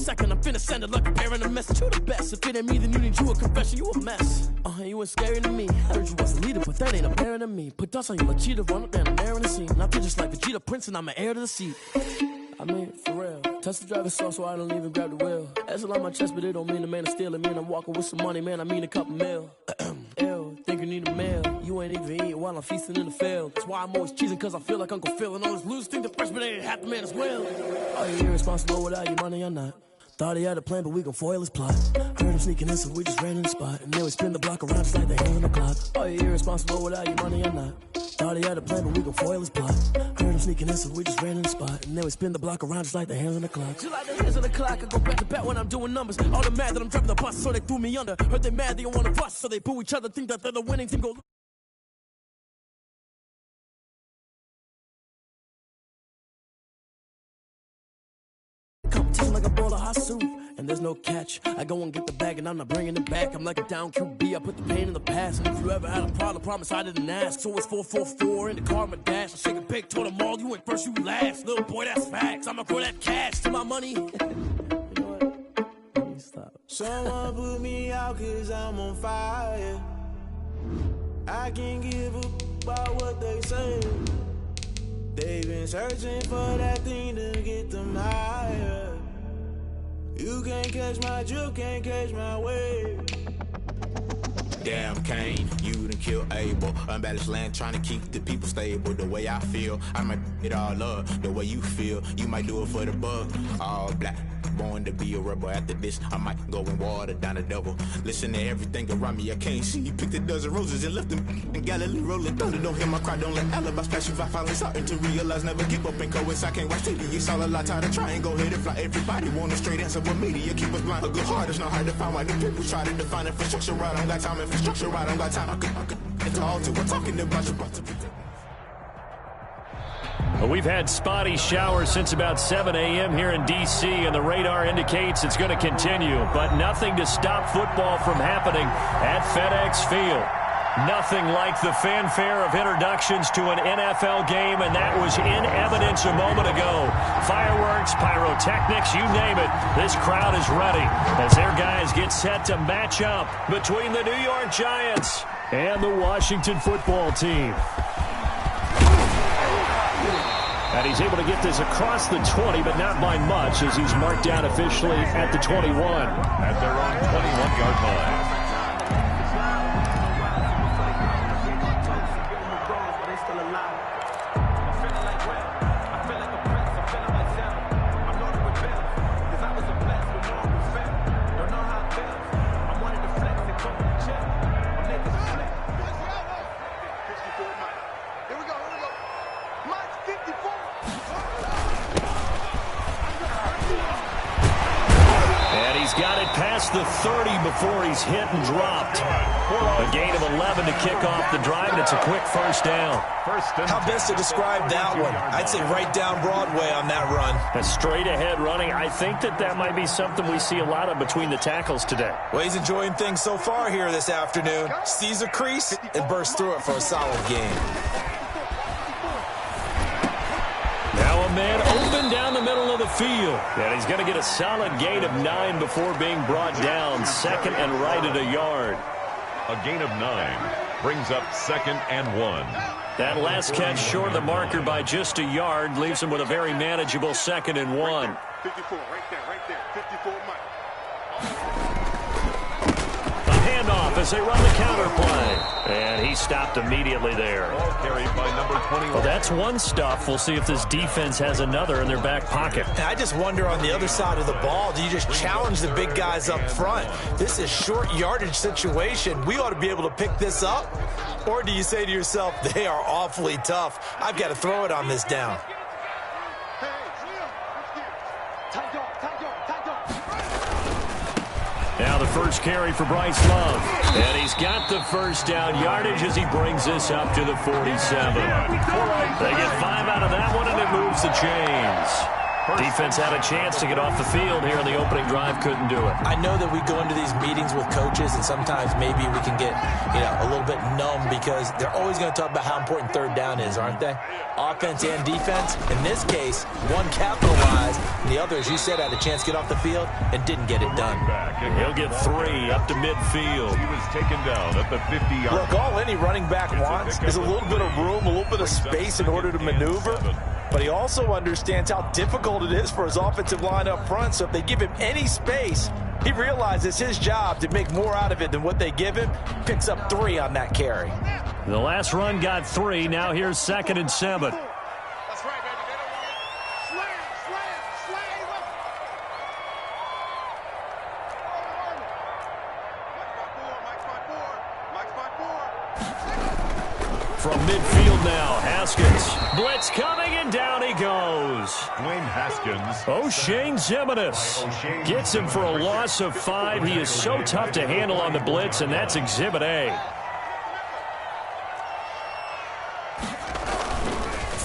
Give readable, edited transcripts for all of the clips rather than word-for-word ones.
second. I'm finna send it like a bearing a message. You the best. If it ain't me, then you need you a confession. You a mess. You ain't scary to me. Heard you was a leader, but that ain't a parent to me. Put dust on you like cheetah, run up down, I'm there in the scene. I feel just like Vegeta Prince, and I'm an heir to the seat. I mean, for real. Touch the driver's soft, so I don't even grab the wheel. That's a lot on my chest, but it don't mean the man is stealing. Man, I'm walking with some money, man. I mean a couple mil. Ew, think you need a meal. You ain't even eating while I'm feasting in the field. That's why I'm always cheesing, cause I feel like Uncle Phil. And all this loose think the freshman ain't half the man as well. Are you irresponsible without your money or not? Thought he had a plan, but we gon' foil his plot. Heard him sneaking in, so we just ran in the spot. And then we spin the block around just like the hand on the clock. Are you irresponsible without your money or not? Thought he had a plan, but we gon' foil his plot. Heard him sneaking in, so we just ran in the spot. And then we spin the block around just like the hands on the clock. Just like the hands on the clock, I go back to back when I'm doing numbers. All the mad that I'm driving the bus, so they threw me under. Heard they mad, they don't wanna bust, so they boo each other, think that they're the winning team. Go. Competition like a bowl of hot soup, and there's no catch. I go and get the bag, and I'm not bringing it back. I'm like a down QB, I put the pain in the past. And if you ever had a problem, promise I didn't ask. So it's 444 in the car, my dash. I shake a big, told them all, you ain't first, you last. Little boy, that's facts. I'ma grow that cash to my money. You know what? Let me stop. Someone put me out, cause I'm on fire. I can't give a about what they say. They've been searching for that thing to get them higher. You can't catch my drift, can't catch my wave. Damn Kane, you done killed Abel. Unbalanced land trying to keep the people stable. The way I feel, I might it all up. The way you feel, you might do it for the buck. All black, born to be a rebel. After this, I might go and water down the devil. Listen to everything around me, I can't see. You picked a dozen roses and left them in Galilee rolling thunder. Don't hear my cry, don't let alibis pass you. I finally starting to realize, never give up and coast. I can't watch TV, it's all a lot. Tired of trying, go ahead and fly. Everybody want a straight answer, but media keep us blind. A good heart is not hard to find. Why the people try to define infrastructure right? I don't got time, infrastructure right, I don't got time. I could it's all to we're talking about you. Well, we've had spotty showers since about 7 a.m. here in D.C., and the radar indicates it's going to continue, but nothing to stop football from happening at FedEx Field. Nothing like the fanfare of introductions to an NFL game, and that was in evidence a moment ago. Fireworks, pyrotechnics, you name it. This crowd is ready as their guys get set to match up between the New York Giants and the Washington football team. And he's able to get this across the 20, but not by much, as he's marked down officially at the 21. At their own 21-yard line. The 30 before he's hit and dropped. A gain of 11 to kick off the drive, and it's a quick first down. How best to describe that one? I'd say right down Broadway on that run. A straight-ahead running. I think that might be something we see a lot of between the tackles today. Well, he's enjoying things so far here this afternoon. Sees a crease and bursts through it for a solid gain. Now a man open down the middle of the field. And he's going to get a solid gain of 9 before being brought down. Second and right at a yard. A gain of 9 brings up 2nd and 1. That last catch short of the marker by just a yard leaves him with a very manageable 2nd and 1. 54, right there, 54 Mike. Handoff as they run the counter play. And he stopped immediately there. Ball carried by number 21. Well, that's one stuff. We'll see if this defense has another in their back pocket. I just wonder on the other side of the ball, do you just challenge the big guys up front? This is short yardage situation. We ought to be able to pick this up. Or do you say to yourself, they are awfully tough. I've got to throw it on this down. Now the first carry for Bryce Love. And he's got the first down yardage as he brings this up to the 47. They get 5 out of that one, and it moves the chains. Defense had a chance to get off the field here in the opening drive, couldn't do it. I know that we go into these meetings with coaches, and sometimes maybe we can get, a little bit numb because they're always going to talk about how important third down is, aren't they? Offense and defense. In this case, one capitalized, and the other, as you said, had a chance to get off the field and didn't get it done. He'll get 3 up to midfield. He was taken down at the 50-yard line. Look, all any running back wants is a little bit of room, a little bit of space in order to maneuver. But he also understands how difficult it is for his offensive line up front. So if they give him any space, he realizes his job to make more out of it than what they give him. Picks up 3 on that carry. The last run got 3. Now here's 2nd and 7. That's right, baby. They don't want it. Slam. Mike's by 4. From midfield now, Haskins. Blitz coming, and down he goes. Dwayne Haskins. O'Shane Zimenez gets him for a loss of 5. He is so tough to handle on the blitz, and that's Exhibit A.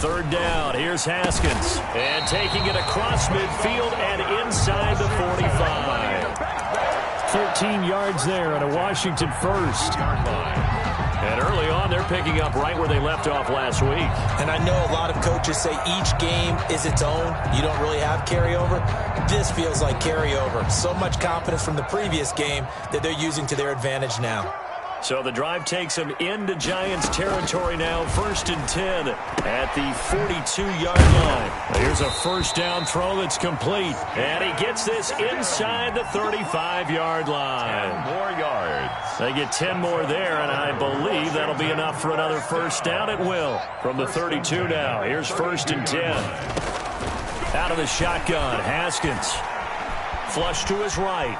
3rd down, here's Haskins. And taking it across midfield and inside the 45. 13 yards there on a Washington first. And early on, they're picking up right where they left off last week. And I know a lot of coaches say each game is its own. You don't really have carryover. This feels like carryover. So much confidence from the previous game that they're using to their advantage now. So the drive takes them into Giants territory now. 1st and 10 at the 42-yard line. Here's a 1st down throw that's complete. And he gets this inside the 35-yard line. 10 more yards. They get 10 more there, and I believe that'll be enough for another 1st down. It will. From the 32 now. Here's 1st and 10. Out of the shotgun, Haskins. Flush to his right.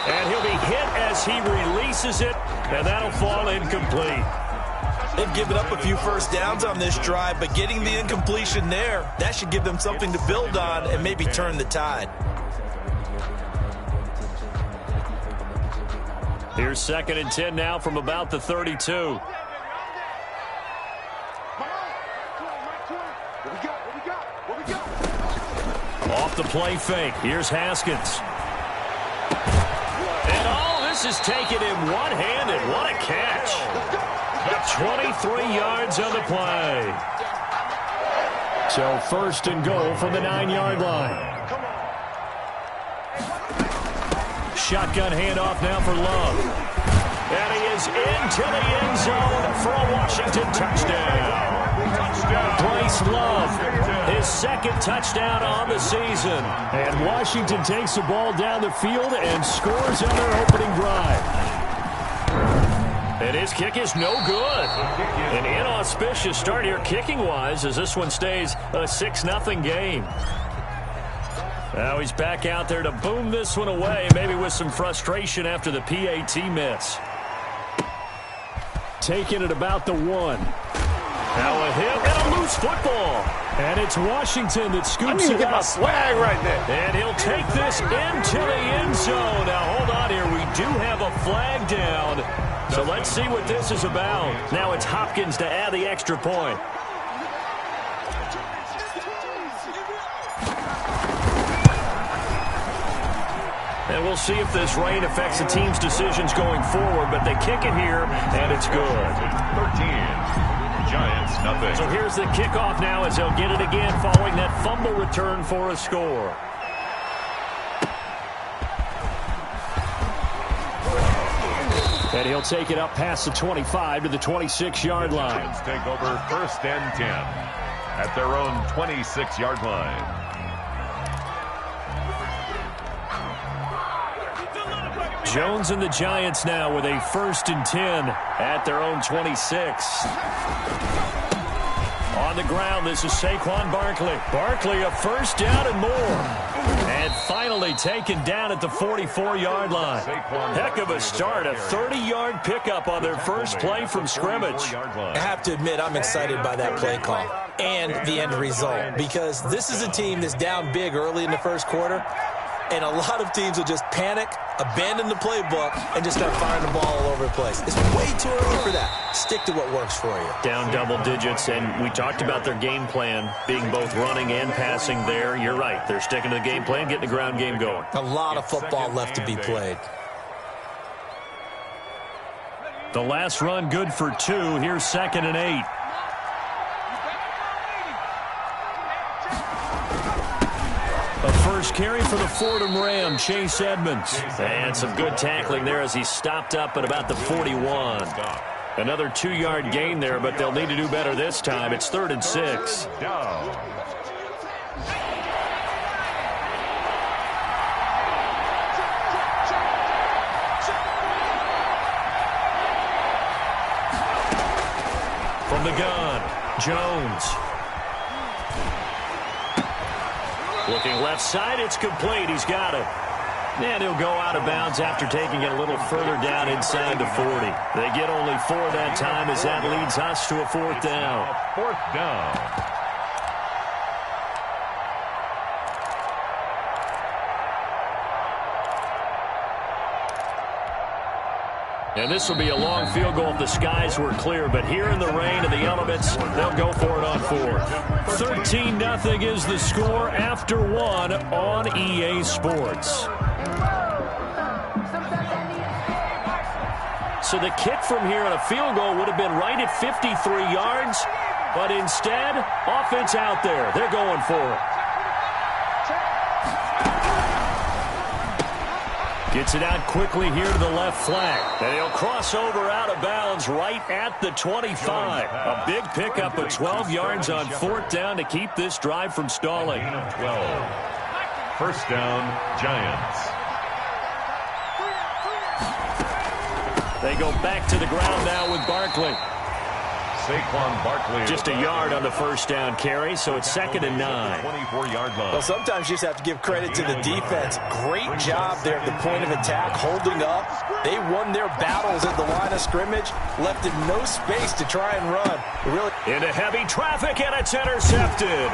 And he'll be hit as he releases it, and that'll fall incomplete. They've given up a few 1st downs on this drive, but getting the incompletion there, that should give them something to build on and maybe turn the tide. Here's 2nd and 10 now from about the 32. Off the play fake. Here's Haskins. And this is taking him one-handed. What a catch. 23 yards on the play. So 1st and goal from the 9-yard line. Shotgun handoff now for Love. And he is into the end zone for a Washington touchdown. Bryce Love, his 2nd touchdown on the season. And Washington takes the ball down the field and scores on their opening drive. And his kick is no good. An inauspicious start here kicking-wise as this one stays a 6-0 game. Now he's back out there to boom this one away, maybe with some frustration after the PAT miss. Taking it about the 1. Now a hit and a loose football. And it's Washington that scoops it up. Swag right there. And he'll take this into the end zone. Now hold on here. We do have a flag down. So let's see what this is about. Now it's Hopkins to add the extra point. And we'll see if this rain affects the team's decisions going forward, but they kick it here, and it's good. 13. Giants, nothing. So here's the kickoff now as they'll get it again following that fumble return for a score. And he'll take it up past the 25 to the 26-yard line. Giants take over 1st and 10 at their own 26-yard line. Jones and the Giants now with a 1st and 10 at their own 26. On the ground, this is Saquon Barkley. Barkley a 1st down and more. And finally taken down at the 44-yard line. Heck of a start, a 30-yard pickup on their first play from scrimmage. I have to admit, I'm excited by that play call and the end result, because this is a team that's down big early in the 1st quarter. And a lot of teams will just panic, abandon the playbook, and just start firing the ball all over the place. It's way too early for that. Stick to what works for you. Down double digits, and we talked about their game plan being both running and passing there. You're right. They're sticking to the game plan, getting the ground game going. A lot of football left to be played. The last run good for 2. Here's 2nd and 8. A first carry for the Fordham Ram, Chase Edmonds. And some good tackling there as he stopped up at about the 41. Another 2-yard gain there, but they'll need to do better this time. It's 3rd and 6. From the gun, Jones. Looking left side, it's complete. He's got it. And he'll go out of bounds after taking it a little further down inside the 40. They get only 4 that time as that leads us to a 4th down. 4th down. And this will be a long field goal if the skies were clear. But here in the rain and the elements, they'll go for it on 4th. 13-0 is the score after 1 on EA Sports. So the kick from here on a field goal would have been right at 53 yards. But instead, offense out there. They're going for it. Gets it out quickly here to the left flank. And he'll cross over out of bounds right at the 25. A big pickup of 12 yards on 4th down to keep this drive from stalling. 12. First down, Giants. They go back to the ground now with Barkley. Saquon Barkley. Just a yard on the first down carry, so it's 2nd and 9. 24-yard line. Well, sometimes you just have to give credit to the defense. Great job there at the point of attack, holding up. They won their battles at the line of scrimmage, left him no space to try and run. Really into heavy traffic, and it's intercepted.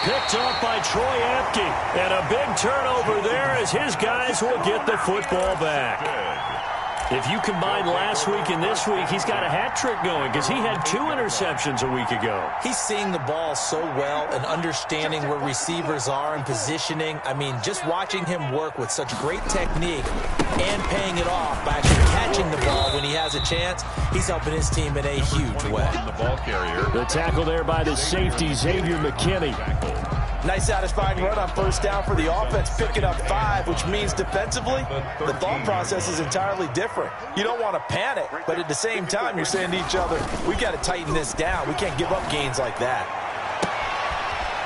Picked off by Troy Apke. And a big turnover there as his guys will get the football back. If you combine last week and this week, he's got a hat trick going because he had 2 interceptions a week ago. He's seeing the ball so well and understanding where receivers are and positioning. I mean, just watching him work with such great technique and paying it off by actually catching the ball when he has a chance, he's helping his team in a huge way. The tackle there by the safety, Xavier McKinney. Nice satisfying run on first down for the offense, picking up 5, which means defensively, the thought process is entirely different. You don't want to panic, but at the same time, you're saying to each other, we got to tighten this down. We can't give up gains like that.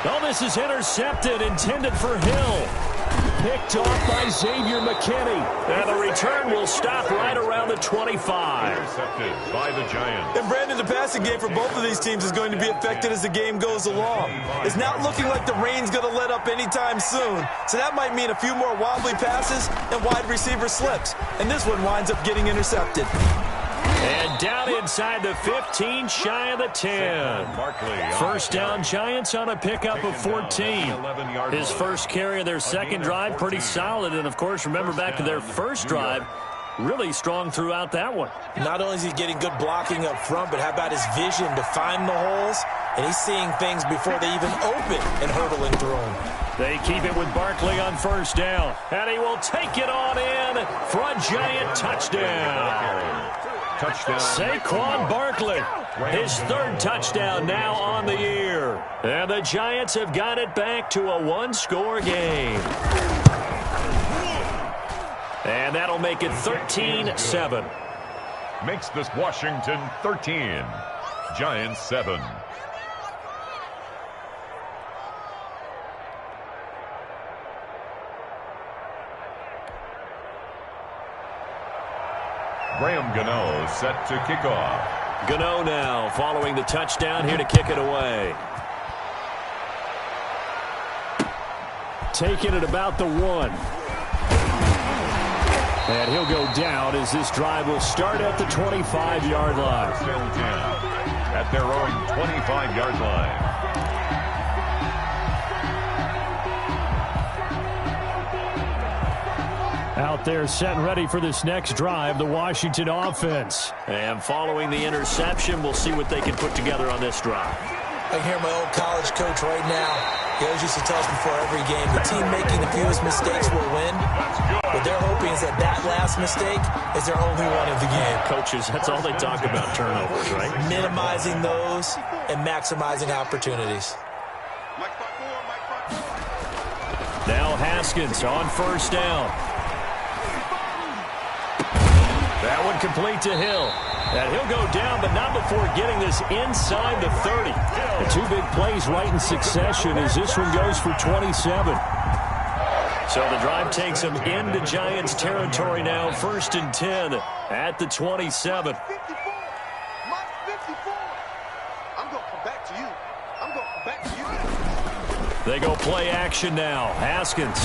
Oh, this is intercepted, intended for Hill. Picked off by Xavier McKinney. And the return will stop right around the 25. Intercepted by the Giants. And Brandon, the passing game for both of these teams is going to be affected as the game goes along. It's not looking like the rain's going to let up anytime soon. So that might mean a few more wobbly passes and wide receiver slips. And this one winds up getting intercepted. And down inside the 15, shy of the 10. First down, Giants on a pickup of 14. His first carry of their second drive, pretty solid. And, of course, remember back to their first drive, really strong throughout that one. Not only is he getting good blocking up front, but how about his vision to find the holes? And he's seeing things before they even open and hurdling through them. They keep it with Barkley on first down. And he will take it on in for a Giant touchdown. Saquon Barkley, his 3rd touchdown now on the year. And the Giants have got it back to a 1-score game. And that'll make it 13-7. Makes this Washington 13. Giants 7. Graham Gano set to kick off. Gano now following the touchdown here to kick it away. Taking it about the 1. And he'll go down as this drive will start at the 25-yard line. At their own 25-yard line. Out there set and ready for this next drive, the Washington offense. And following the interception, we'll see what they can put together on this drive. I hear my old college coach right now. He always used to tell us before every game, the team making the fewest mistakes will win. What they're hoping is that last mistake is their only one of the game. Coaches, that's all they talk about, turnovers, right? Minimizing those and maximizing opportunities. Now Haskins on first down. That one complete to Hill. And he'll go down, but not before getting this inside the 30. And two big plays right in succession as this one goes for 27. So the drive takes them into Giants territory now. 1st and 10 at the 27. I'm going to come back to you. I'm going to come back to you. They go play action now. Haskins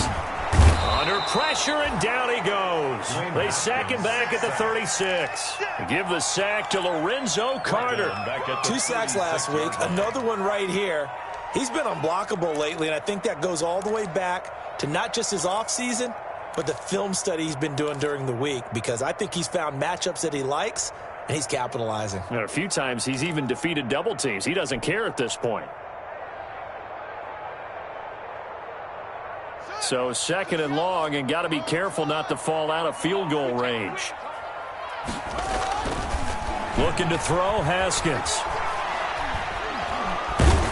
under pressure, and down he goes. They sack him back at the 36. Give the sack to Lorenzo Carter. 2 sacks last week, another one right here. He's been unblockable lately, and I think that goes all the way back to not just his offseason, but the film study he's been doing during the week, because I think he's found matchups that he likes, and he's capitalizing. And a few times he's even defeated double teams. He doesn't care at this point. So 2nd and long, and got to be careful not to fall out of field goal range. Looking to throw, Haskins.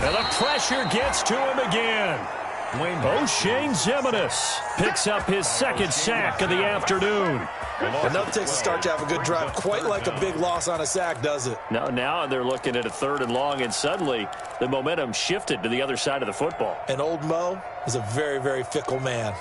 And the pressure gets to him again. O'Shane Ximines picks up his 2nd sack of the afternoon. Enough takes a start to have a good drive. Quite like a big loss on a sack, does it? Now they're looking at a 3rd and long, and suddenly the momentum shifted to the other side of the football. And old Mo is a very, very fickle man.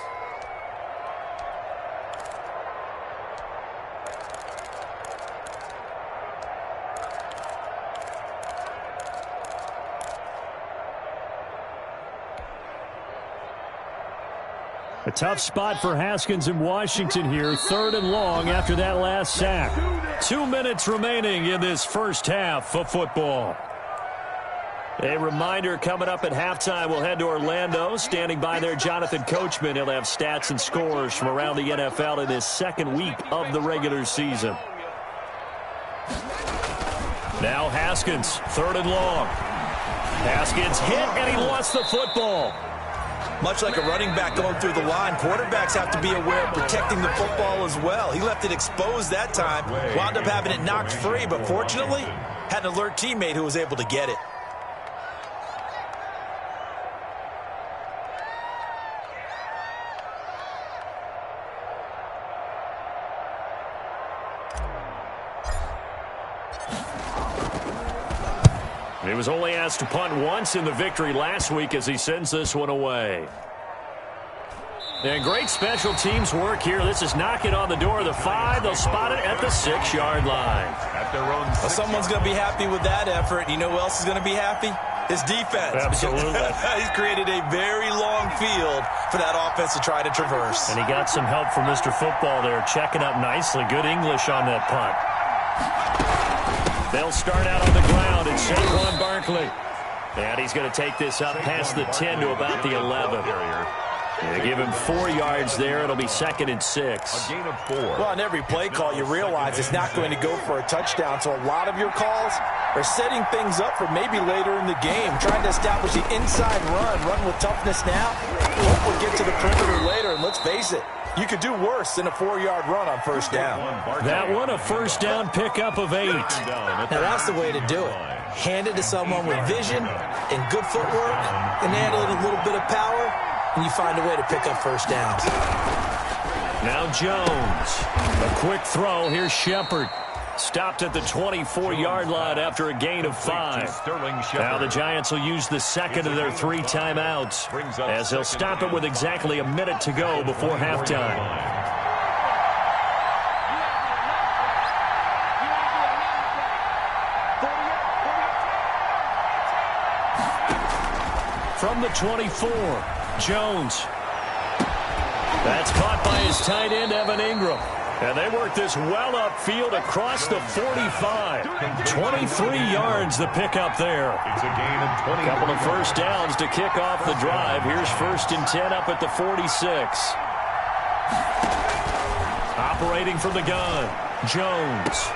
A tough spot for Haskins in Washington here. 3rd and long after that last sack. 2 minutes remaining in this first half of football. A reminder coming up at halftime, we'll head to Orlando. Standing by there, Jonathan Coachman. He'll have stats and scores from around the NFL in his 2nd week of the regular season. Now Haskins, 3rd and long. Haskins hit, and he lost the football. Much like a running back going through the line, quarterbacks have to be aware of protecting the football as well. He left it exposed that time, wound up having it knocked free, but fortunately, had an alert teammate who was able to get it. He was only asked to punt once in the victory last week as he sends this one away. And great special teams work here. This is knocking on the door of the 5. They'll spot it at the 6-yard line. At their own Well, someone's going to be happy with that effort. You know who else is going to be happy? His defense. Absolutely. He's created a very long field for that offense to try to traverse. And he got some help from Mr. Football there, checking up nicely. Good English on that punt. They'll start out on the ground. It's Saquon Barkley. And he's going to take this up past the 10 to about the 11. They give him 4 yards there. It'll be 2nd and 6. A gain of 4. Well, on every play call, you realize it's not going to go for a touchdown. So a lot of your calls are setting things up for maybe later in the game, trying to establish the inside run with toughness now. Hope we'll get to the perimeter later, and let's face it, you could do worse than a 4-yard run on first down. That one, a first down pickup of 8. Now, that's the way to do it. Hand it to someone with vision and good footwork, and add a little bit of power, and you find a way to pick up first downs. Now Jones. A quick throw. Here's Shepard. Stopped at the 24-yard line after a gain of 5. Now the Giants will use the 2nd of their 3 timeouts as they'll stop it with exactly a minute to go before halftime. From the 24, Jones. That's caught by his tight end, Evan Ingram. And they work this well upfield across the 45. 23 yards the pickup there. It's a gain of 20. Couple of first downs to kick off the drive. Here's 1st and 10 up at the 46. Operating from the gun, Jones.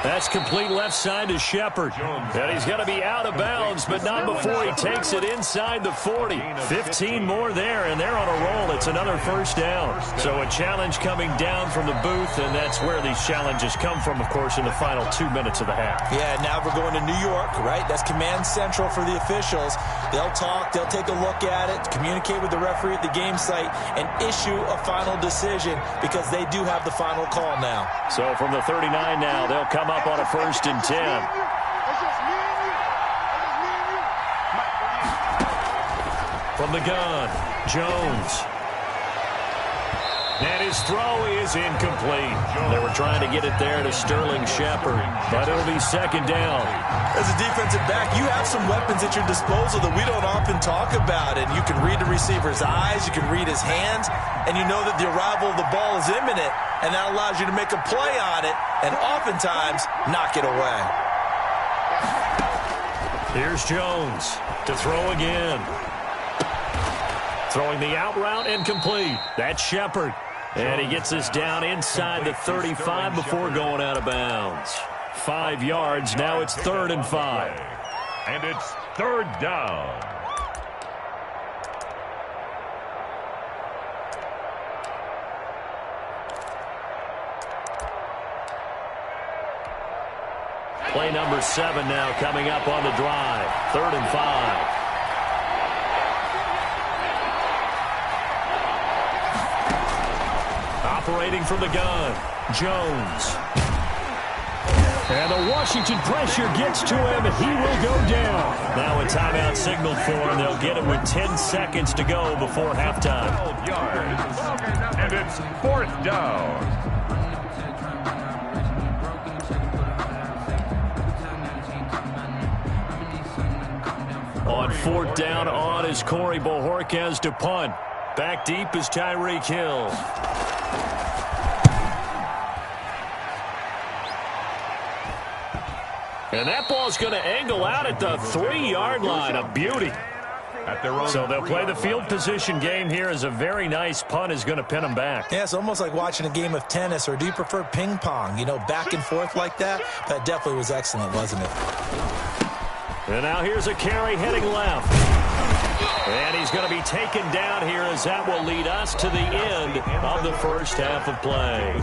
That's complete left side to Shepard. And he's going to be out of bounds, but not before he takes it inside the 40. 15 more there, and they're on a roll. It's another first down. So a challenge coming down from the booth, and that's where these challenges come from, of course, in the final 2 minutes of the half. Yeah, now we're going to New York, right? That's command central for the officials. They'll talk, they'll take a look at it, communicate with the referee at the game site, and issue a final decision because they do have the final call now. So from the 39 now, they'll come up on a 1st and 10. From the gun, Jones. And his throw is incomplete. They were trying to get it there to Sterling Shepard, but it'll be 2nd down. As a defensive back, you have some weapons at your disposal that we don't often talk about. And you can read the receiver's eyes, you can read his hands, and you know that the arrival of the ball is imminent, and that allows you to make a play on it and oftentimes knock it away. Here's Jones to throw again. Throwing the out route and complete. That's Shepard. And he gets us down inside the 35 before going out of bounds. 5 yards. Now it's 3rd and 5. And it's 3rd down. Play number 7 now coming up on the drive. 3rd and 5. Operating from the gun, Jones. And the Washington pressure gets to him, and he will go down. Now a timeout signaled for him. They'll get it with 10 seconds to go before halftime. 12 yards. And it's 4th down. On 4th down, on is Corey Bojorquez to punt. Back deep is Tyreek Hill. And that ball's going to angle out at the 3-yard line. A beauty. So they'll play the field position game here as a very nice punt is going to pin them back. Yeah, it's almost like watching a game of tennis, or do you prefer ping pong? You know, back and forth like that? That definitely was excellent, wasn't it? And now here's a carry heading left. And he's going to be taken down here as that will lead us to the end of the first half of play.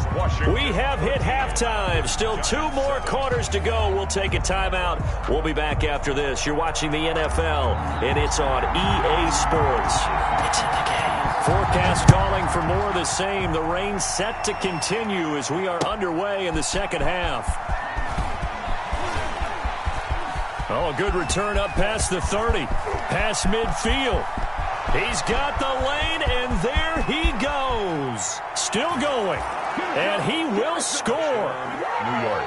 We have hit halftime. Still 2 more quarters to go. We'll take a timeout. We'll be back after this. You're watching the NFL, and it's on EA Sports. It's in the game. Forecast calling for more of the same. The rain set to continue as we are underway in the second half. Oh, a good return up past the 30. Past midfield. He's got the lane, and there he goes. Still going. And he will score. New York.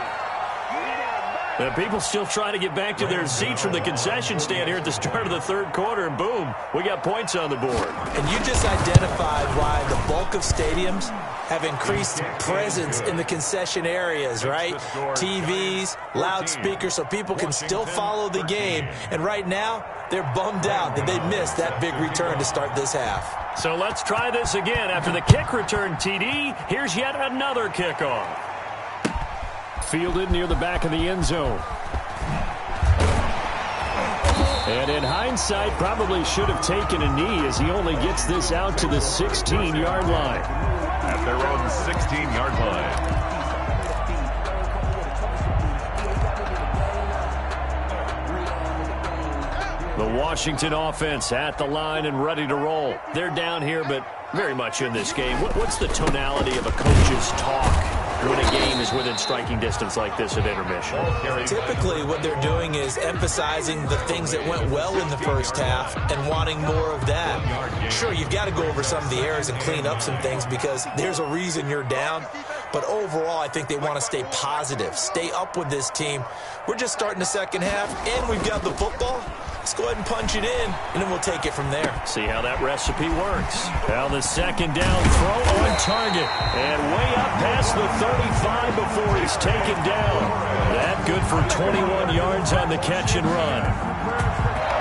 The people still trying to get back to their seats from the concession stand here at the start of the 3rd quarter, and boom, we got points on the board. And you just identified why the bulk of stadiums have increased presence in the concession areas, right? TVs, loudspeakers, so people can still follow the game. And right now, they're bummed out that they missed that big return to start this half. So let's try this again. After the kick return, TD, here's yet another kickoff. Fielded near the back of the end zone. And in hindsight, probably should have taken a knee as he only gets this out to the 16-yard line. At their own 16-yard line. The Washington offense at the line and ready to roll. They're down here, but very much in this game. What's the tonality of a coach's talk when a game is within striking distance like this at intermission? Typically, what they're doing is emphasizing the things that went well in the first half and wanting more of that. Sure, you've got to go over some of the errors and clean up some things because there's a reason you're down. But overall, I think they want to stay positive, stay up with this team. We're just starting the second half, and we've got the football. Let's go ahead and punch it in, and then we'll take it from there. See how that recipe works. Now the 2nd down throw on target. And way up past the 35 before he's taken down. That good for 21 yards on the catch and run.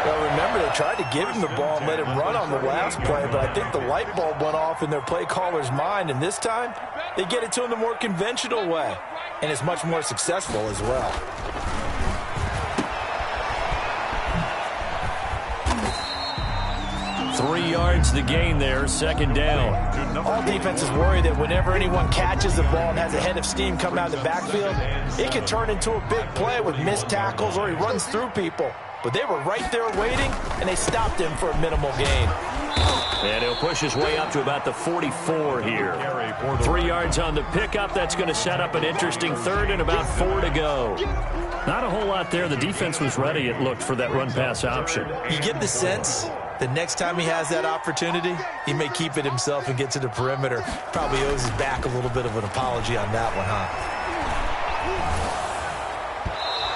Well, remember that tried to give him the ball and let him run on the last play, but I think the light bulb went off in their play caller's mind, and this time they get it to him the more conventional way, and it's much more successful as well. Three yards the gain there, second down. All defenses worry that whenever anyone catches the ball and has a head of steam come out of the backfield, it can turn into a big play with missed tackles or he runs through people. But they were right there waiting, and they stopped him for a minimal gain. And he'll push his way up to about the 44 here. 3 yards on the pickup. That's going to set up an interesting third and about 4 to go. Not a whole lot there. The defense was ready, it looked, for that run-pass option. You get the sense the next time he has that opportunity, he may keep it himself and get to the perimeter. Probably owes his back a little bit of an apology on that one, huh?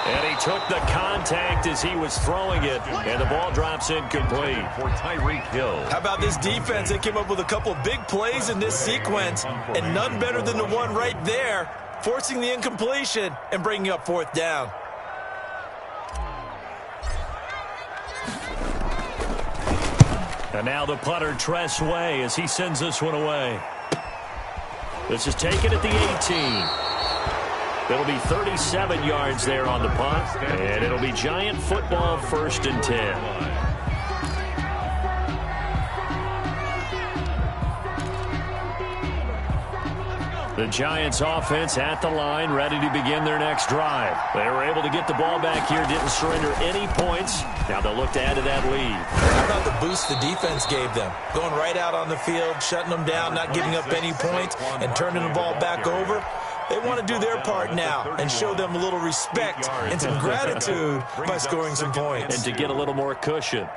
And he took the contact as he was throwing it, and the ball drops incomplete. For Tyreek Hill. How about this defense? They came up with a couple of big plays in this sequence, and none better than the one right there, forcing the incompletion and bringing up fourth down. And now the punter, Tress Way, as he sends this one away. This is taken at the 18. It'll be 37 yards there on the punt, and it'll be Giant football, 1st and 10. The Giants offense at the line, ready to begin their next drive. They were able to get the ball back here, didn't surrender any points. Now they'll look to add to that lead. How about the boost the defense gave them? Going right out on the field, shutting them down, not giving up any points, and turning the ball back over. They want to do their part now and show them a little respect and some gratitude by scoring some points. And to get a little more cushion.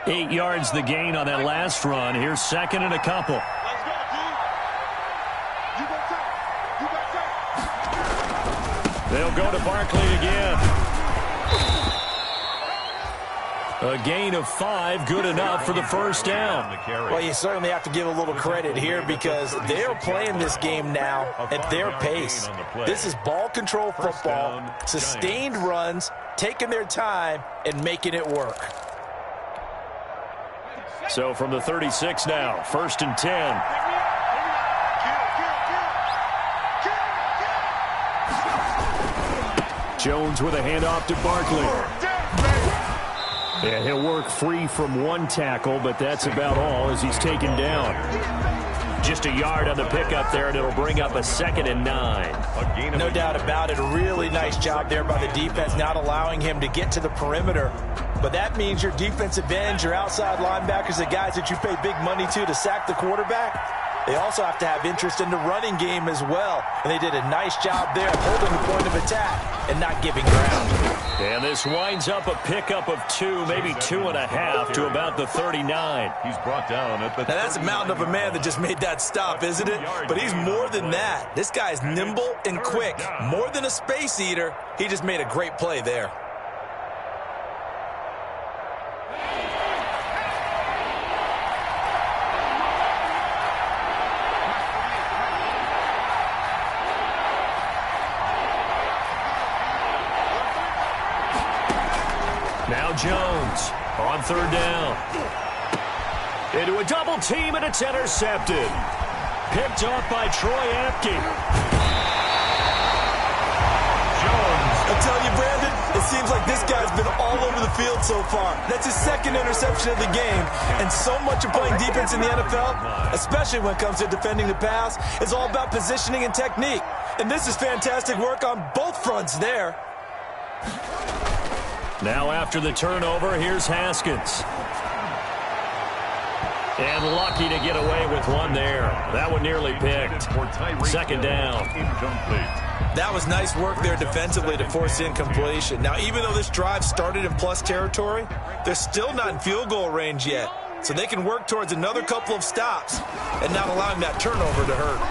Eight yards the gain on that last run. Here's second and a couple. They'll go to Barkley again. A gain of 5, good enough for the first down. Well, you certainly have to give a little credit here because they're playing this game now at their pace. This is ball control football, sustained runs, taking their time, and making it work. So from the 36 now, 1st and 10. Jones with a handoff to Barkley. And he'll work free from one tackle, but that's about all as he's taken down. Just a yard on the pickup there, and it'll bring up a 2nd and 9. No doubt about it. A really nice job there by the defense, not allowing him to get to the perimeter. But that means your defensive ends, your outside linebackers, the guys that you pay big money to sack the quarterback, they also have to have interest in the running game as well. And they did a nice job there holding the point of attack and not giving ground. And this winds up a pickup of 2, maybe 2.5 to about the 39. He's brought down at the. Now that's a mountain of a man that just made that stop, isn't it? But he's more than that. This guy's nimble and quick. More than a space eater. He just made a great play there. Now Jones on 3rd down. Into a double team, and it's intercepted. Picked off by Troy Apke. Jones. I'm telling you, Brandon, it seems like this guy's been all over the field so far. That's his 2nd interception of the game. And so much of playing defense in the NFL, especially when it comes to defending the pass, is all about positioning and technique. And this is fantastic work on both fronts there. Now after the turnover, here's Haskins. And lucky to get away with one there. That one nearly picked. 2nd down. That was nice work there defensively to force incompletion. Now, even though this drive started in plus territory, they're still not in field goal range yet. So they can work towards another couple of stops and not allowing that turnover to hurt.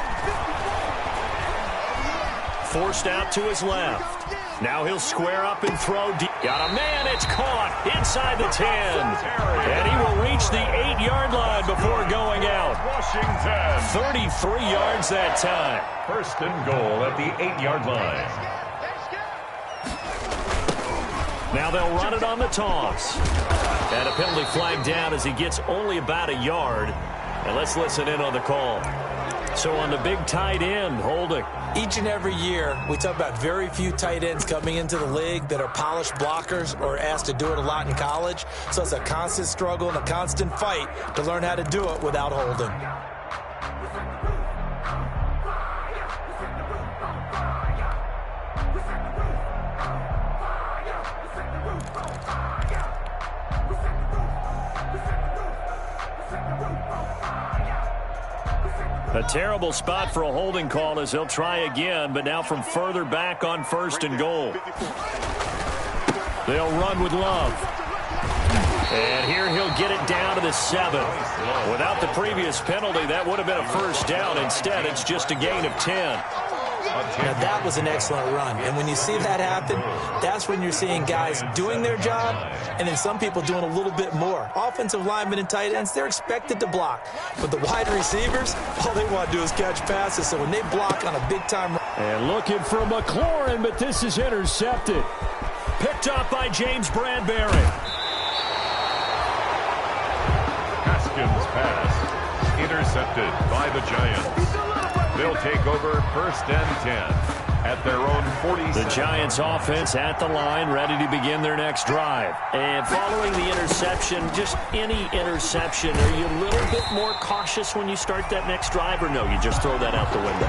Forced out to his left. Now he'll square up and throw deep. Got a man. It's caught inside the 10. And he will reach the 8-yard line before going out. Washington. 33 yards that time. First and goal at the 8-yard line. Now they'll run it on the toss. And a penalty flag down as he gets only about a yard. And let's listen in on the call. So on the big tight end, holding. Each and every year, we talk about very few tight ends coming into the league that are polished blockers or asked to do it a lot in college. So it's a constant struggle and a constant fight to learn how to do it without holding. A terrible spot for a holding call as he'll try again, but now from further back on first and goal. They'll run with Love. And here he'll get it down to the 7. Without the previous penalty, that would have been a first down. Instead, it's just a gain of 10. Now, that was an excellent run. And when you see that happen, that's when you're seeing guys doing their job and then some people doing a little bit more. Offensive linemen and tight ends, they're expected to block. But the wide receivers, all they want to do is catch passes. So when they block on a big-time run. And looking for McLaurin, but this is intercepted. Picked up by James Bradbury. Haskins' pass intercepted by the Giants. They'll take over first and 10 at their own 40. The Giants offense at the line, ready to begin their next drive. And following the interception, just any interception, are you a little bit more cautious when you start that next drive, or no, you just throw that out the window?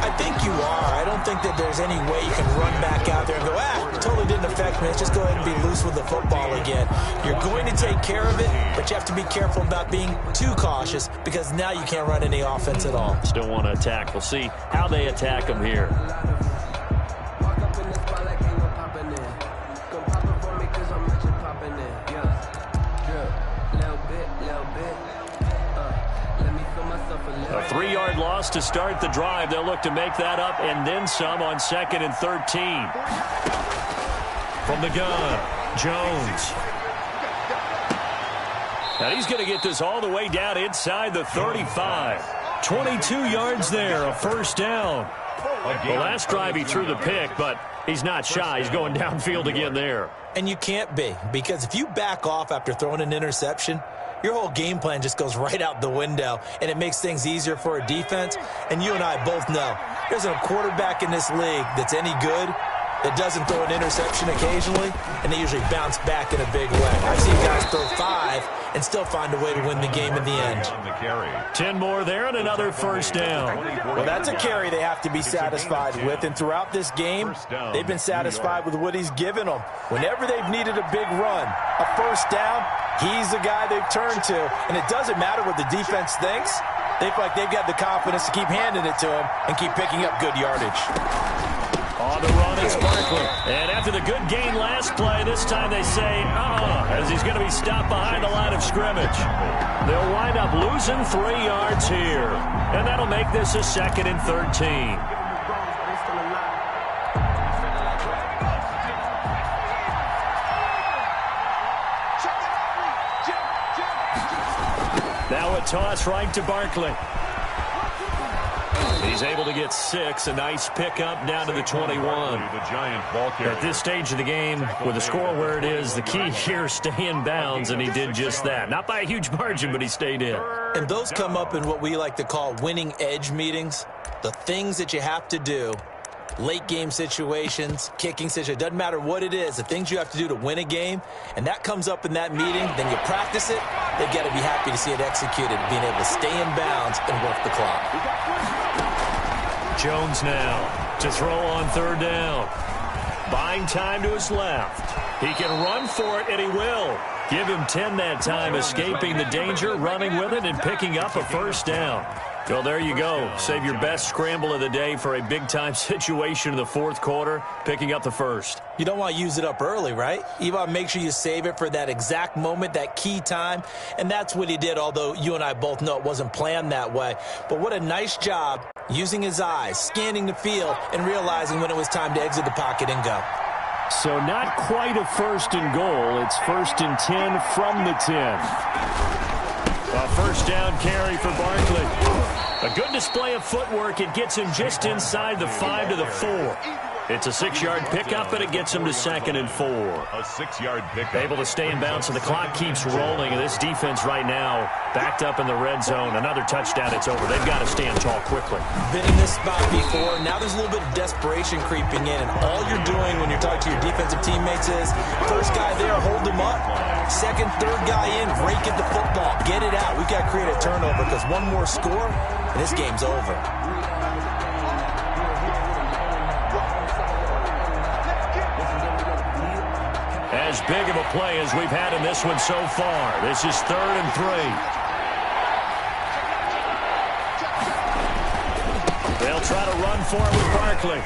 I think you are. I don't think that there's any way you can run back out there and go, it totally didn't affect me. Let's just go ahead and be loose with the football again. You're going to take care of it, but you have to be careful about being too cautious because now you can't run any offense at all. Still want to attack. We'll see how they attack them here. A 3-yard loss to start the drive. They'll look to make that up and then some on 2nd and 13. From the gun, Jones. Now he's going to get this all the way down inside the 35. 22 yards there, a first down. The last drive he threw the pick, but he's not shy. He's going downfield again there. And you can't be, because if you back off after throwing an interception, your whole game plan just goes right out the window, and it makes things easier for a defense. And you and I both know there's a quarterback in this league that's any good that doesn't throw an interception occasionally, and they usually bounce back in a big way. I've seen guys throw 5 and still find a way to win the game in the end. 10 more there and another first down. Well, that's a carry they have to be satisfied with, and throughout this game, they've been satisfied with what he's given them. Whenever they've needed a big run, a first down, he's the guy they've turned to, and it doesn't matter what the defense thinks. They feel like they've got the confidence to keep handing it to him and keep picking up good yardage. On the run, it's Barkley. And after the good gain last play, this time they say, as he's going to be stopped behind the line of scrimmage. They'll wind up losing 3 yards here. And that'll make this a 2nd and 13. Now a toss right to Barkley. He's able to get 6. A nice pickup down to the 21. At this stage of the game, with the score where it is, the key here, stay in bounds, and he did just that. Not by a huge margin, but he stayed in. And those come up in what we like to call winning edge meetings. The things that you have to do, late game situations, kicking situations, doesn't matter what it is, the things you have to do to win a game, and that comes up in that meeting, then you practice it, they've got to be happy to see it executed, being able to stay in bounds and work the clock. Jones now to throw on 3rd down. Buying time to his left. He can run for it, and he will. Give him 10 that time, escaping the danger, running with it, and picking up a first down. Well, there you go. Save your best scramble of the day for a big-time situation in the fourth quarter, picking up the first. You don't want to use it up early, right? You want to make sure you save it for that exact moment, that key time, and that's what he did, although you and I both know it wasn't planned that way. But what a nice job using his eyes, scanning the field, and realizing when it was time to exit the pocket and go. So not quite a first and goal. It's 1st and 10 from the 10. A first down carry for Barkley. A good display of footwork. It gets him just inside the 5 to the 4. It's a 6-yard pickup, and it gets him to 2nd and 4. A 6-yard pickup. Able to stay in bounds, and the clock keeps rolling. And this defense right now backed up in the red zone. Another touchdown, it's over. They've got to stand tall quickly. Been in this spot before. Now there's a little bit of desperation creeping in, and all you're doing when you're talking to your defensive teammates is, first guy there, hold him up. Second, third guy in, rake at the football. Get it out. We've got to create a turnover because one more score, and this game's over. As big of a play as we've had in this one so far. This is 3rd and 3. They'll try to run for it with Barkley.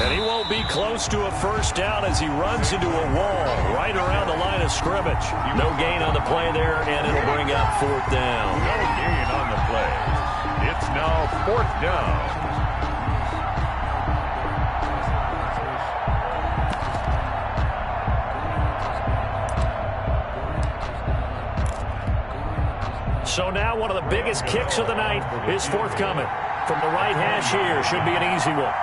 And he won't be close to a first down as he runs into a wall right around the line of scrimmage. No gain on the play there, and it'll bring up 4th down. No gain on the play. It's now 4th down. So now one of the biggest kicks of the night is forthcoming. From the right hash here, should be an easy one.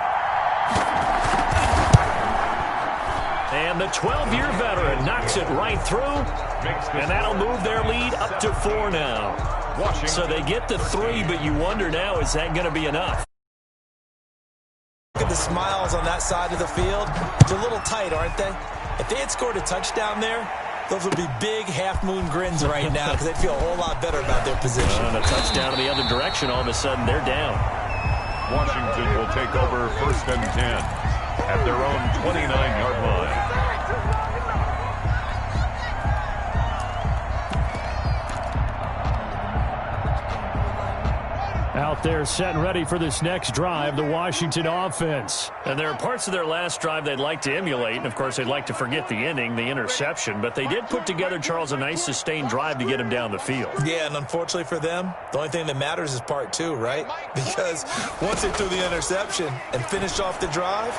And the 12-year veteran knocks it right through, and that'll move their lead up to 4 now. So they get the 3, but you wonder now, is that going to be enough? Look at the smiles on that side of the field. They're a little tight, aren't they? If they had scored a touchdown there, those would be big half-moon grins right now because they'd feel a whole lot better about their position. And a touchdown in the other direction, all of a sudden they're down. Washington will take over 1st and 10 at their own 29-yard line. Out there set and ready for this next drive, the Washington offense. And there are parts of their last drive they'd like to emulate, and of course they'd like to forget the ending, the interception, but they did put together, Charles, a nice sustained drive to get him down the field. Yeah, and unfortunately for them, the only thing that matters is part 2, right? Because once they threw the interception and finished off the drive,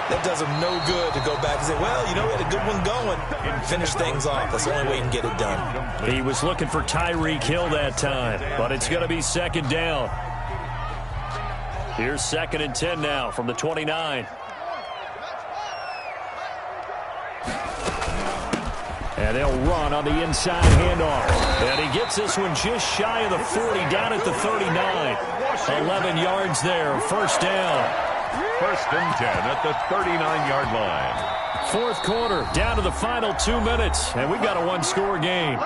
that does them no good to go back and say, well, you know, we had a good one going and finish things off. That's the only way you can get it done. He was looking for Tyreek Hill that time, but it's going to be 2nd down. Here's 2nd and 10 now from the 29. And they'll run on the inside handoff. And he gets this one just shy of the 40, down at the 39. 11 yards there, 1st down. 1st and 10 at the 39-yard line. 4th quarter, down to the final 2 minutes, and we've got a one-score game.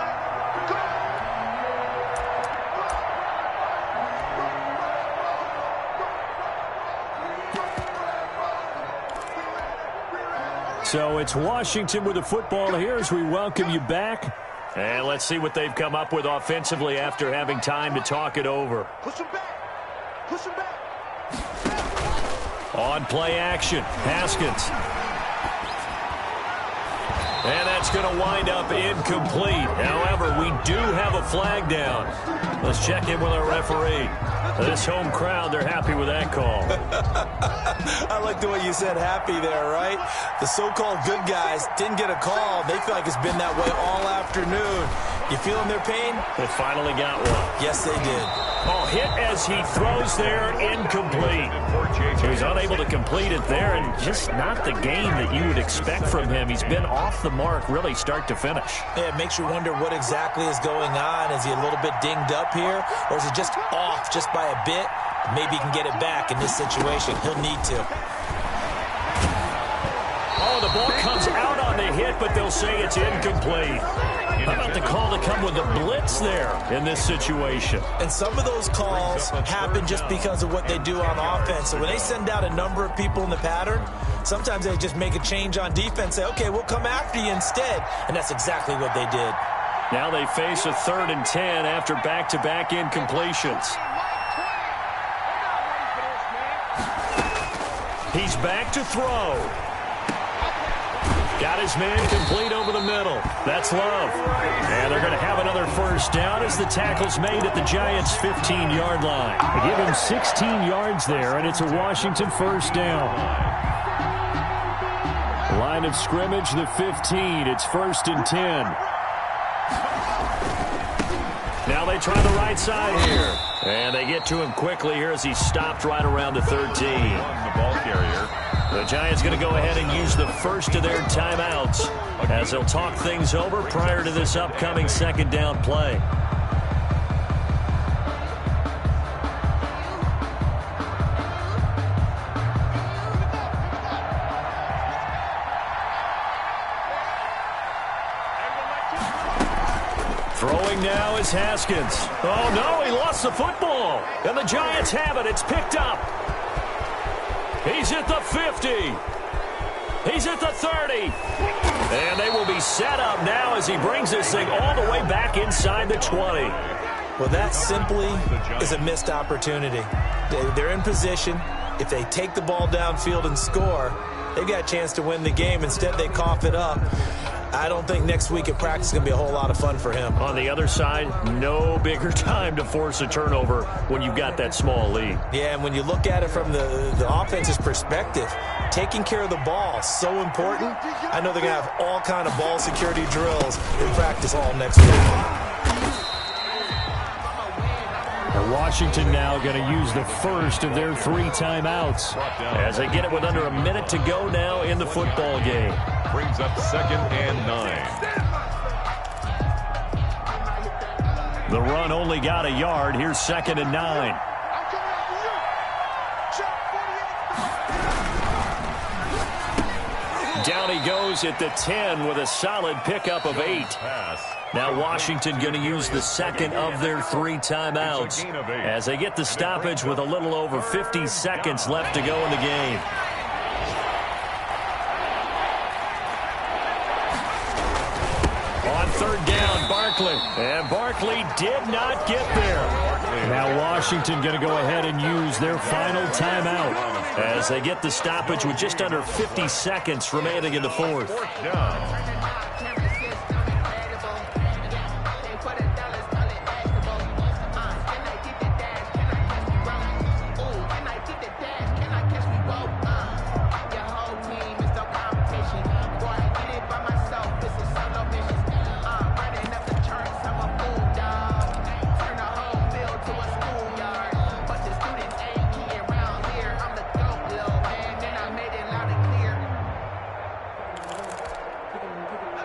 So it's Washington with the football here as we welcome you back. And let's see what they've come up with offensively after having time to talk it over. Push him back. Push him back. On play action, Haskins. And that's going to wind up incomplete. However, we do have a flag down. Let's check in with our referee. This home crowd, they're happy with that call. I like the way you said happy there, right? The so-called good guys didn't get a call. They feel like it's been that way all afternoon. You feeling their pain? They finally got one. Yes, they did. Oh, hit as he throws there, incomplete. So he's unable to complete it there, and just not the game that you would expect from him. He's been off the mark, really, start to finish. Yeah, it makes you wonder what exactly is going on. Is he a little bit dinged up here, or is he just off just by a bit? Maybe he can get it back in this situation. He'll need to. Oh, the ball comes out on the hit, but they'll say it's incomplete. How about the call to come with the blitz there in this situation? And some of those calls happen just because of what they do on offense. So when they send out a number of people in the pattern, sometimes they just make a change on defense, say, okay, we'll come after you instead. And that's exactly what they did. Now they face a 3rd and 10 after back-to-back incompletions. He's back to throw. Got his man complete over the middle. That's Love. And they're going to have another first down as the tackle's made at the Giants' 15-yard line. They give him 16 yards there, and it's a Washington first down. Line of scrimmage, the 15. It's 1st and 10. Now they try the right side here. And they get to him quickly here as he stopped right around the 13. The ball carrier. The Giants going to go ahead and use the first of their timeouts as they'll talk things over prior to this upcoming second down play. Throwing now is Haskins. Oh, no, he lost the football. And the Giants have it. It's picked up. He's at the 50. He's at the 30. And they will be set up now as he brings this thing all the way back inside the 20. Well, that simply is a missed opportunity. They're in position. If they take the ball downfield and score, they've got a chance to win the game. Instead, they cough it up. I don't think next week at practice is going to be a whole lot of fun for him. On the other side, no bigger time to force a turnover when you've got that small lead. Yeah, and when you look at it from the offense's perspective, taking care of the ball is so important. I know they're going to have all kind of ball security drills in practice all next week. Washington now going to use the first of their 3 timeouts as they get it with under a minute to go now in the football game. Brings up 2nd and 9. The run only got a yard. Here's 2nd and 9. Down he goes at the 10 with a solid pickup of 8. Now Washington going to use the second of their 3 timeouts as they get the stoppage with a little over 50 seconds left to go in the game. On 3rd down, Barkley. And Barkley did not get there. Now Washington going to go ahead and use their final timeout as they get the stoppage with just under 50 seconds remaining in the 4th. 4th down.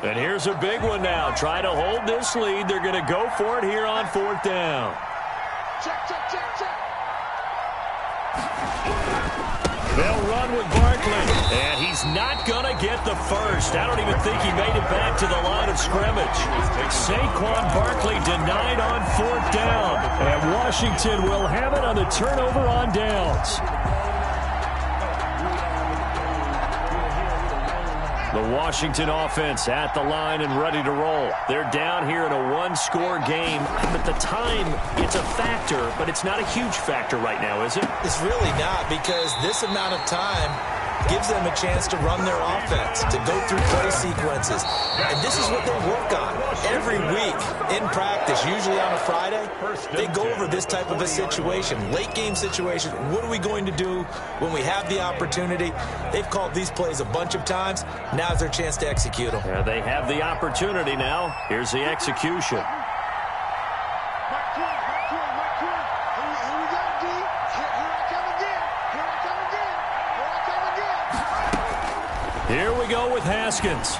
And here's a big one now. Trying to hold this lead. They're going to go for it here on 4th down. Check. They'll run with Barkley. And he's not going to get the first. I don't even think he made it back to the line of scrimmage. Saquon Barkley denied on 4th down. And Washington will have it on the turnover on downs. The Washington offense at the line and ready to roll. They're down here in a 1-score game. At the time, it's a factor, but it's not a huge factor right now, is it? It's really not, because this amount of time gives them a chance to run their offense, to go through play sequences. And this is what they work on every week in practice, usually on a Friday. They go over this type of a situation, late game situation. What are we going to do when we have the opportunity? They've called these plays a bunch of times. Now's their chance to execute them. Yeah, they have the opportunity now. Here's the execution. Here we go with Haskins.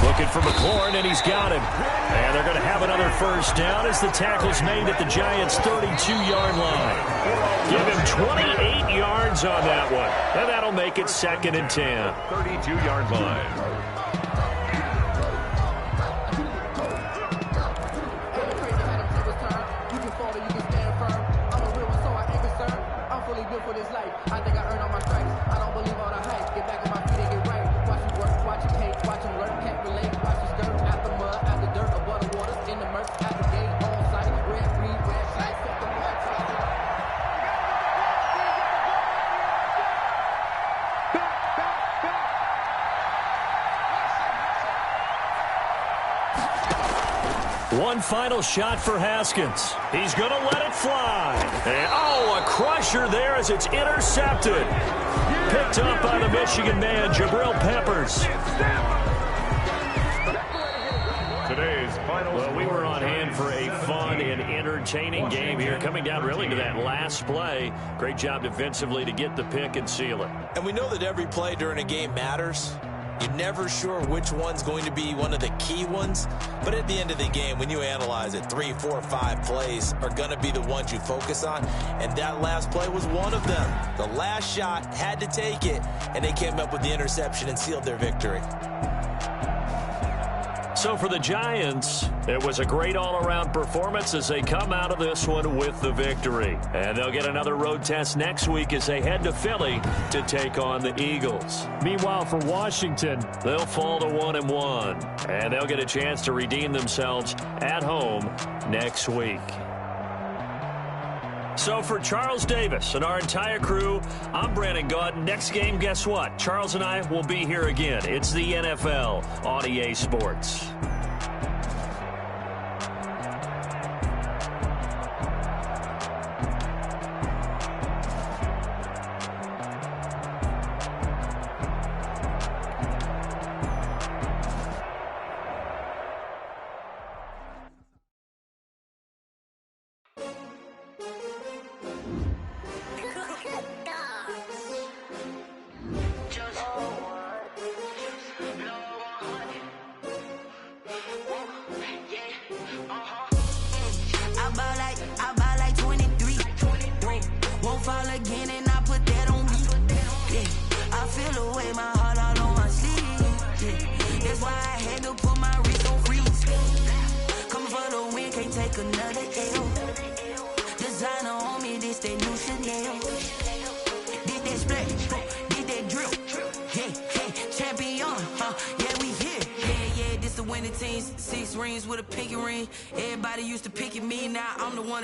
Looking for McLaurin, and he's got him. And they're going to have another first down as the tackle's made at the Giants' 32-yard line. Give him 28 yards on that one. And that'll make it 2nd and 10. 32-yard line. One final shot for Haskins. He's going to let it fly. And, a crusher there as it's intercepted. Picked up by the Michigan man, Jabril Peppers. Today's final. Well, we were on hand for a fun and entertaining game here, coming down really to that last play. Great job defensively to get the pick and seal it. And we know that every play during a game matters. You're never sure which one's going to be one of the key ones. But at the end of the game, when you analyze it, 3, 4, 5 plays are going to be the ones you focus on. And that last play was one of them. The last shot had to take it, and they came up with the interception and sealed their victory. So for the Giants, it was a great all-around performance as they come out of this one with the victory. And they'll get another road test next week as they head to Philly to take on the Eagles. Meanwhile, for Washington, they'll fall to 1-1, and they'll get a chance to redeem themselves at home next week. So for Charles Davis and our entire crew, I'm Brandon Gaud. Next game, guess what? Charles and I will be here again. It's the NFL on EA Sports.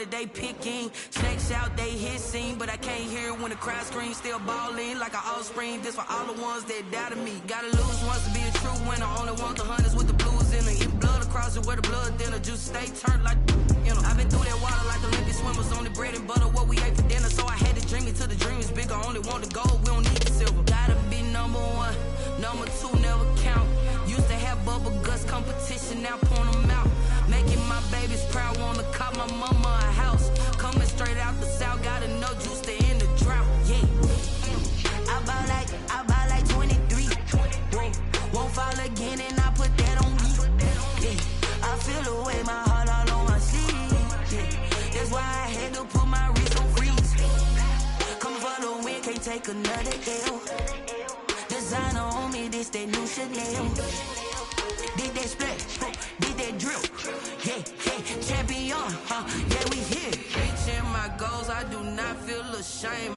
They picking snakes out, they hit scene, but I can't hear when the crowd screams. Still balling like an offspring. This for all the ones that doubted me. Gotta lose once to be a true winner. Only want the hunters with the blues in it. If blood across it, where the blood dinner juice stay turned like I've been through that water like Olympic swimmers. Only bread and butter, what we ate for dinner. So I had to dream it till the dream is bigger. Only want the gold, we don't need the silver. Gotta be number one, number two never count. Used to have bubble guts competition, now point them out. Making my babies proud, wanna cop my mama a house. Coming straight out the south, got enough juice to end the drought. Yeah, I buy like 23. Won't fall again, and I put that on me. Yeah, I feel the way, my heart all on my sleeve. Yeah, that's why I had to put my wrist on freeze. Coming for the win, can't take another L. Designer on me, this that new Chanel. Did that splash, did that drill. Yeah, champion, yeah, we here. Reaching my goals, I do not feel ashamed.